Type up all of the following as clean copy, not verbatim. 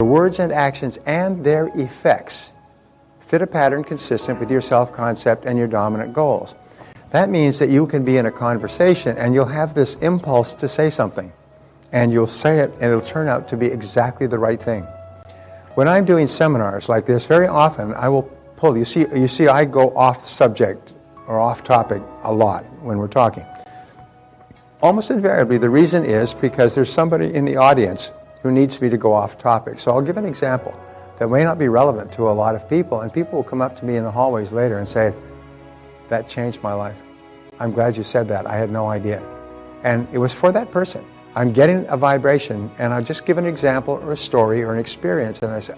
Your words and actions and their effects fit a pattern consistent with your self-concept and your dominant goals. That means that you can be in a conversation and you'll have this impulse to say something. And you'll say it and it'll turn out to be exactly the right thing. When I'm doing seminars like this, very often I will pull, you see I go off subject or off topic a lot when we're talking. Almost invariably the reason is because there's somebody in the audience who needs me to go off topic. So I'll give an example that may not be relevant to a lot of people, and people will come up to me in the hallways later and say, "That changed my life. I'm glad you said that. I had no idea." And it was for that person. I'm getting a vibration, and I just give an example or a story or an experience, and I say,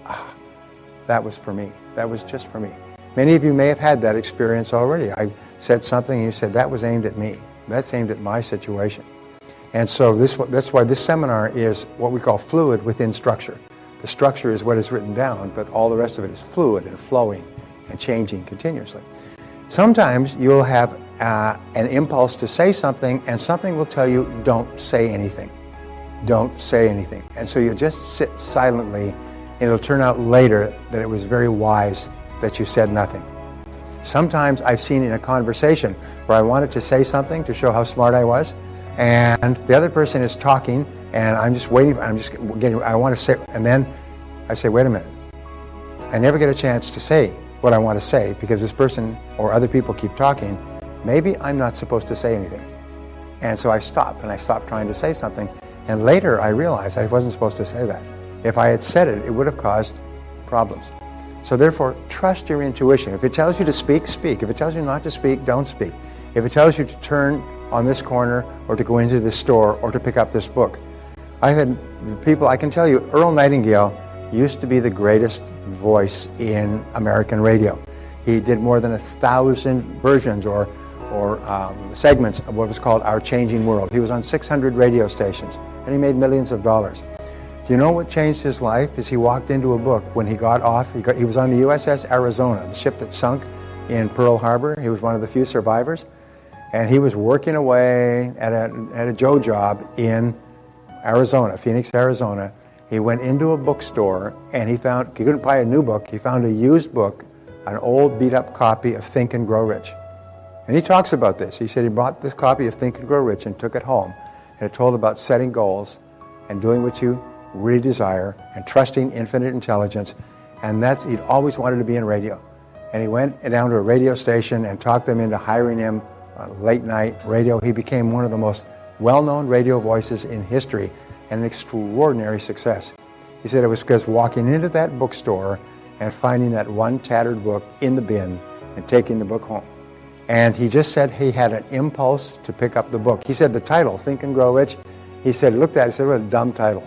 that was for me. That was just for me. Many of you may have had that experience already. I said something, and you said, "That was aimed at me. That's aimed at my situation." And so that's why this seminar is what we call fluid within structure. The structure is what is written down, but all the rest of it is fluid and flowing and changing continuously. Sometimes you'll have an impulse to say something, and something will tell you, "Don't say anything. Don't say anything." And so you just sit silently, and it'll turn out later that it was very wise that you said nothing. Sometimes I've seen in a conversation where I wanted to say something to show how smart I was, and the other person is talking, and I'm just waiting, I want to say, and then I say, "Wait a minute." I never get a chance to say what I want to say because this person or other people keep talking. Maybe I'm not supposed to say anything. And so I stop trying to say something, and later I realized I wasn't supposed to say that. If I had said it, it would have caused problems. So therefore, trust your intuition. If it tells you to speak, speak. If it tells you not to speak, don't speak. If it tells you to turn on this corner or to go into this store or to pick up this book. I've had people, I can tell you, Earl Nightingale used to be the greatest voice in American radio. He did more than 1,000 versions or segments of what was called Our Changing World. He was on 600 radio stations, and he made millions of dollars. Do you know what changed his life? Is he walked into a book when he got off. He was on the USS Arizona, the ship that sunk in Pearl Harbor. He was one of the few survivors, and he was working away at a Joe job in Arizona, Phoenix, Arizona. He went into a bookstore, and he couldn't buy a new book. He found a used book, an old beat-up copy of Think and Grow Rich. And he talks about this. He said he bought this copy of Think and Grow Rich and took it home, and it told about setting goals and doing what you really desire and trusting infinite intelligence. And he'd always wanted to be in radio. And he went down to a radio station and talked them into hiring him on late night radio. He became one of the most well-known radio voices in history and an extraordinary success. He said it was because walking into that bookstore and finding that one tattered book in the bin and taking the book home. And he just said he had an impulse to pick up the book. He said the title, Think and Grow Rich, he said, he looked at it, he said, "What a dumb title."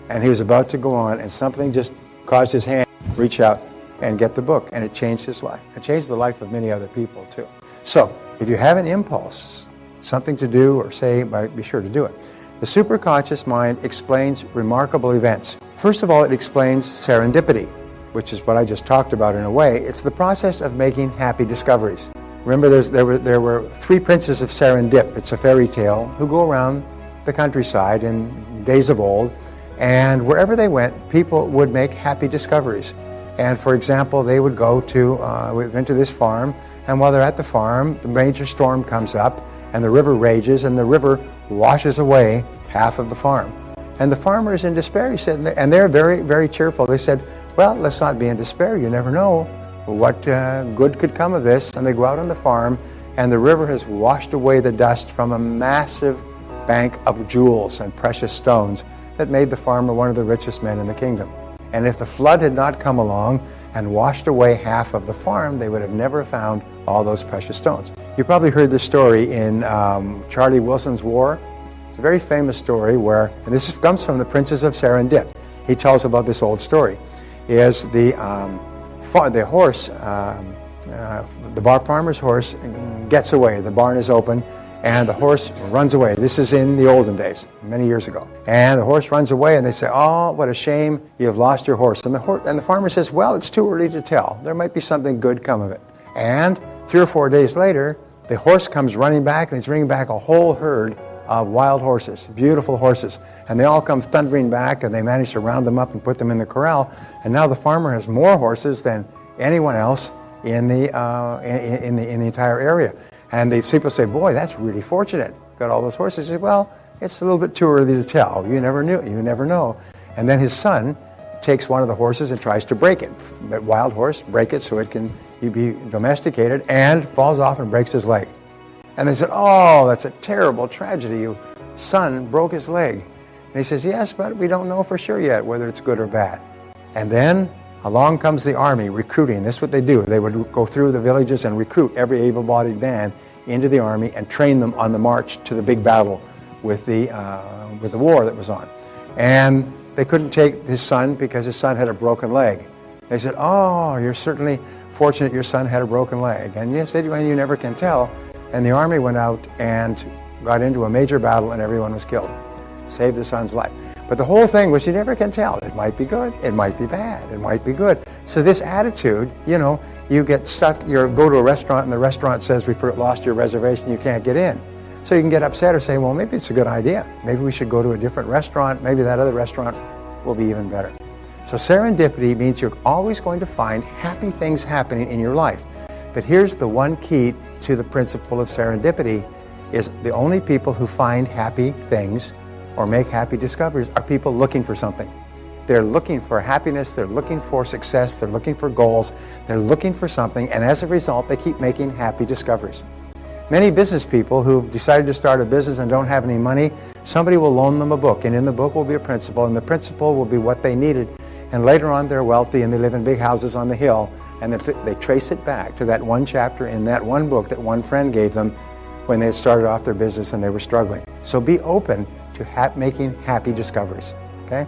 And he was about to go on, and something just caused his hand to reach out and get the book, and it changed his life. It changed the life of many other people, too. So, if you have an impulse, something to do or say, be sure to do it. The superconscious mind explains remarkable events. First of all, it explains serendipity, which is what I just talked about in a way. It's the process of making happy discoveries. Remember, there were 3 princes of Serendip. It's a fairy tale who go around the countryside in days of old, and wherever they went, people would make happy discoveries. And for example, they would go to this farm, and while they're at the farm, the major storm comes up, and the river rages, and the river washes away half of the farm. And the farmer is in despair. He said, and they're very, very cheerful. They said, "Well, let's not be in despair. You never know what good could come of this." And they go out on the farm, and the river has washed away the dust from a massive bank of jewels and precious stones that made the farmer one of the richest men in the kingdom. And if the flood had not come along and washed away half of the farm, they would have never found all those precious stones. You probably heard this story in Charlie Wilson's War. It's a very famous story where, and this comes from the Princes of Serendip. He tells about this old story. Is the horse, the farmer's horse gets away. The barn is open, and the horse runs away. This is in the olden days, many years ago. And the horse runs away, and they say, "Oh, what a shame, you have lost your horse." And the farmer says, "Well, it's too early to tell. There might be something good come of it." And 3 or 4 days later, the horse comes running back, and he's bringing back a whole herd of wild horses, beautiful horses. And they all come thundering back, and they manage to round them up and put them in the corral. And now the farmer has more horses than anyone else in the entire area. And these people say, boy, that's really fortunate. Got all those horses. He said, well, it's a little bit too early to tell. You never know. And then his son takes one of the horses and tries to break it. That wild horse, break it so it can be domesticated, and falls off and breaks his leg. And they said, oh, that's a terrible tragedy. Your son broke his leg. And he says, yes, but we don't know for sure yet whether it's good or bad. And then along comes the army recruiting. This is what they do. They would go through the villages and recruit every able-bodied man into the army and train them on the march to the big battle with the war that was on. And they couldn't take his son because his son had a broken leg. They said, oh, you're certainly fortunate your son had a broken leg. And yes, they do, and you never can tell. And the army went out and got into a major battle, and everyone was killed. Saved the son's life. But the whole thing was you never can tell. It might be good, it might be bad, it might be good. So this attitude, you get stuck, you go to a restaurant and the restaurant says, we've lost your reservation, you can't get in. So you can get upset or say, well, maybe it's a good idea. Maybe we should go to a different restaurant. Maybe that other restaurant will be even better. So serendipity means you're always going to find happy things happening in your life. But here's the one key to the principle of serendipity is the only people who find happy things or make happy discoveries are people looking for something. They're looking for happiness, they're looking for success, they're looking for goals, they're looking for something, and as a result, they keep making happy discoveries. Many business people who've decided to start a business and don't have any money, somebody will loan them a book, and in the book will be a principle, and the principle will be what they needed. And later on, they're wealthy, and they live in big houses on the hill, and they trace it back to that one chapter in that one book that one friend gave them when they had started off their business and they were struggling. So be open to making happy discoveries, okay?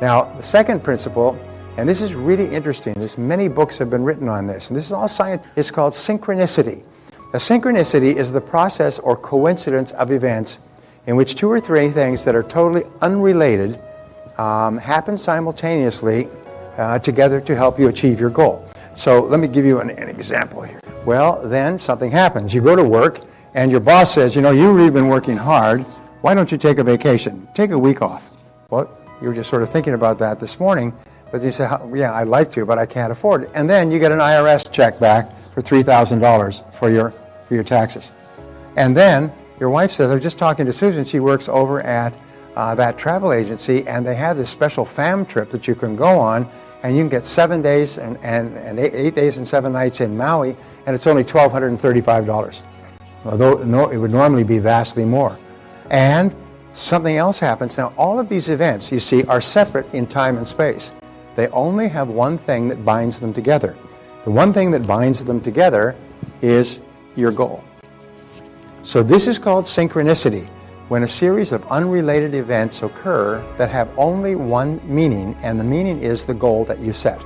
Now, the second principle, and this is really interesting, many books have been written on this, and this is all science, it's called synchronicity. A synchronicity is the process or coincidence of events in which two or three things that are totally unrelated happen simultaneously together to help you achieve your goal. So let me give you an example here. Well, then something happens. You go to work and your boss says, you've really been working hard. Why don't you take a vacation? Take a week off. Well, you were just sort of thinking about that this morning, but you say, yeah, I'd like to, but I can't afford it. And then you get an IRS check back for $3,000 for your taxes. And then your wife says, I was just talking to Susan, she works over at that travel agency, and they have this special fam trip that you can go on, and you can get 7 days and 8 days and 7 nights in Maui, and it's only $1,235. Although it would normally be vastly more. And something else happens. Now, all of these events, you see, are separate in time and space. They only have one thing that binds them together. The one thing that binds them together is your goal. So this is called synchronicity, when a series of unrelated events occur that have only one meaning, and the meaning is the goal that you set.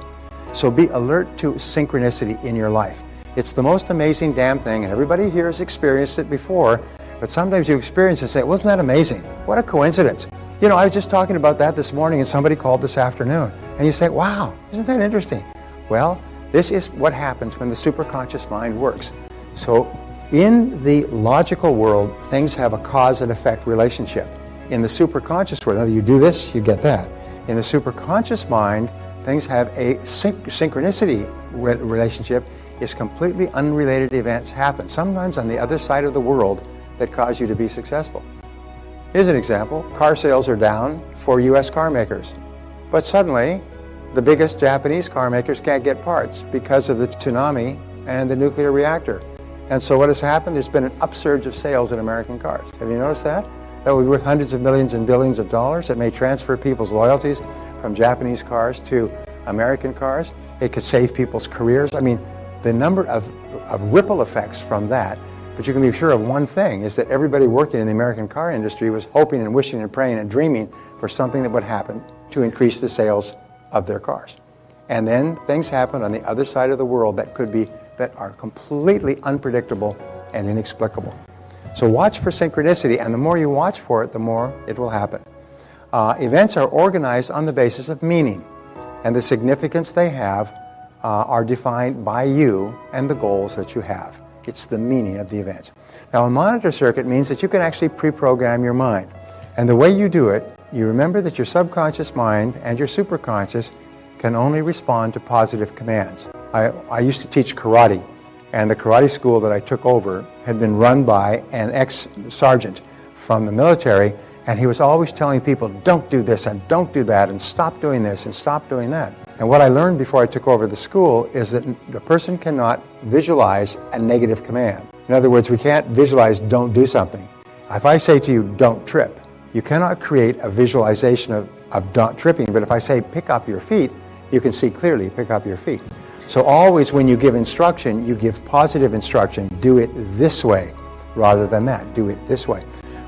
So be alert to synchronicity in your life. It's the most amazing damn thing, and everybody here has experienced it before, but sometimes you experience it and say, wasn't that amazing? What a coincidence. I was just talking about that this morning and somebody called this afternoon. And you say, wow, isn't that interesting? Well, this is what happens when the superconscious mind works. So in the logical world, things have a cause and effect relationship. In the superconscious world, you do this, you get that. In the superconscious mind, things have a synchronicity relationship. Is completely unrelated events happen, sometimes on the other side of the world, that cause you to be successful. Here's an example. Car sales are down for U.S. car makers. But suddenly, the biggest Japanese car makers can't get parts because of the tsunami and the nuclear reactor. And so what has happened? There's been an upsurge of sales in American cars. Have you noticed that? That would be worth hundreds of millions and billions of dollars. It may transfer people's loyalties from Japanese cars to American cars. It could save people's careers. I mean, the number of ripple effects from that, but you can be sure of one thing, is that everybody working in the American car industry was hoping and wishing and praying and dreaming for something that would happen to increase the sales of their cars. And then things happen on the other side of the world that are completely unpredictable and inexplicable. So watch for synchronicity, and the more you watch for it, the more it will happen. Events are organized on the basis of meaning, and the significance they have are defined by you and the goals that you have. It's the meaning of the events. Now, a monitor circuit means that you can actually pre-program your mind. And the way you do it, you remember that your subconscious mind and your superconscious can only respond to positive commands. I used to teach karate, and the karate school that I took over had been run by an ex-sergeant from the military, and he was always telling people, don't do this and don't do that, and stop doing this and stop doing that. And what I learned before I took over the school is that the person cannot visualize a negative command. In other words, we can't visualize don't do something. If I say to you, don't trip, you cannot create a visualization of not tripping, but if I say pick up your feet, you can see clearly, pick up your feet. So always when you give instruction, you give positive instruction. Do it this way rather than that. Do it this way.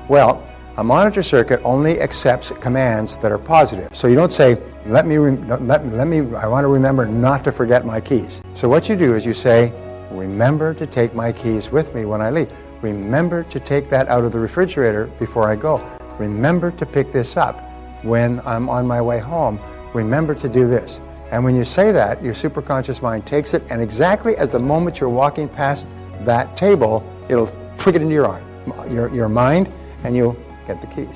Well, a monitor circuit only accepts commands that are positive. So you don't say, I want to remember not to forget my keys. So what you do is you say, remember to take my keys with me when I leave. Remember to take that out of the refrigerator before I go. Remember to pick this up when I'm on my way home. Remember to do this. And when you say that, your superconscious mind takes it, and exactly at the moment you're walking past that table, it'll twig it into your arm, your mind, and you'll get the keys.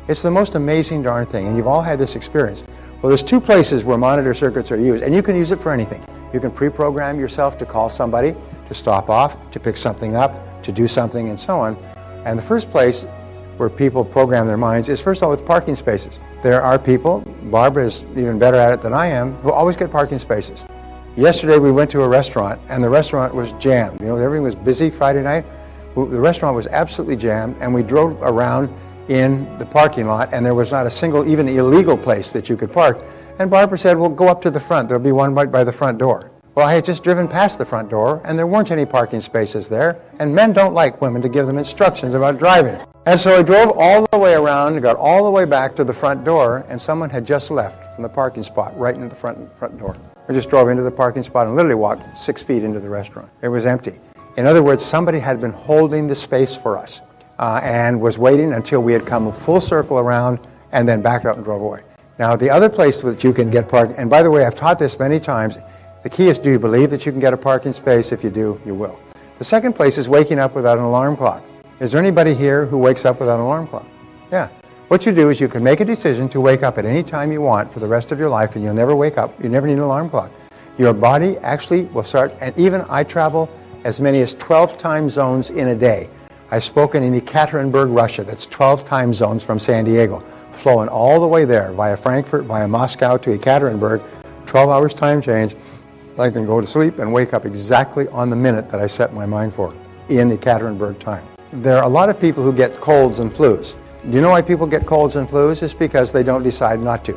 It's the most amazing darn thing, and you've all had this experience. Well, there's two places where monitor circuits are used, and you can use it for anything. You can pre-program yourself to call somebody, to stop off, to pick something up, to do something, and so on. And the first place where people program their minds is, first of all, with parking spaces. There are people, Barbara is even better at it than I am, who always get parking spaces. Yesterday we went to a restaurant, and the restaurant was jammed. You know, everything was busy Friday night. The restaurant was absolutely jammed, and we drove around in the parking lot, and there was not a single, even illegal place that you could park. And Barbara said, well, go up to the front. There'll be one right by the front door. Well, I had just driven past the front door, and there weren't any parking spaces there, and men don't like women to give them instructions about driving. And so I drove all the way around and got all the way back to the front door, and someone had just left from the parking spot right into the front door. I just drove into the parking spot and literally walked 6 feet into the restaurant. It was empty. In other words, somebody had been holding the space for us and was waiting until we had come a full circle around and then backed up and drove away. Now, the other place that you can get parking, and by the way, I've taught this many times, the key is, do you believe that you can get a parking space? If you do, you will. The second place is waking up without an alarm clock. Is there anybody here who wakes up without an alarm clock? Yeah. What you do is you can make a decision to wake up at any time you want for the rest of your life, and you'll never wake up. You never need an alarm clock. Your body actually will start, and even I travel as many as 12 time zones in a day. I've spoken in Ekaterinburg, Russia. That's 12 time zones from San Diego, flowing all the way there via Frankfurt, via Moscow to Ekaterinburg, 12 hours time change. I can go to sleep and wake up exactly on the minute that I set my mind for in Ekaterinburg time. There are a lot of people who get colds and flus. Do you know why people get colds and flus? It's because they don't decide not to.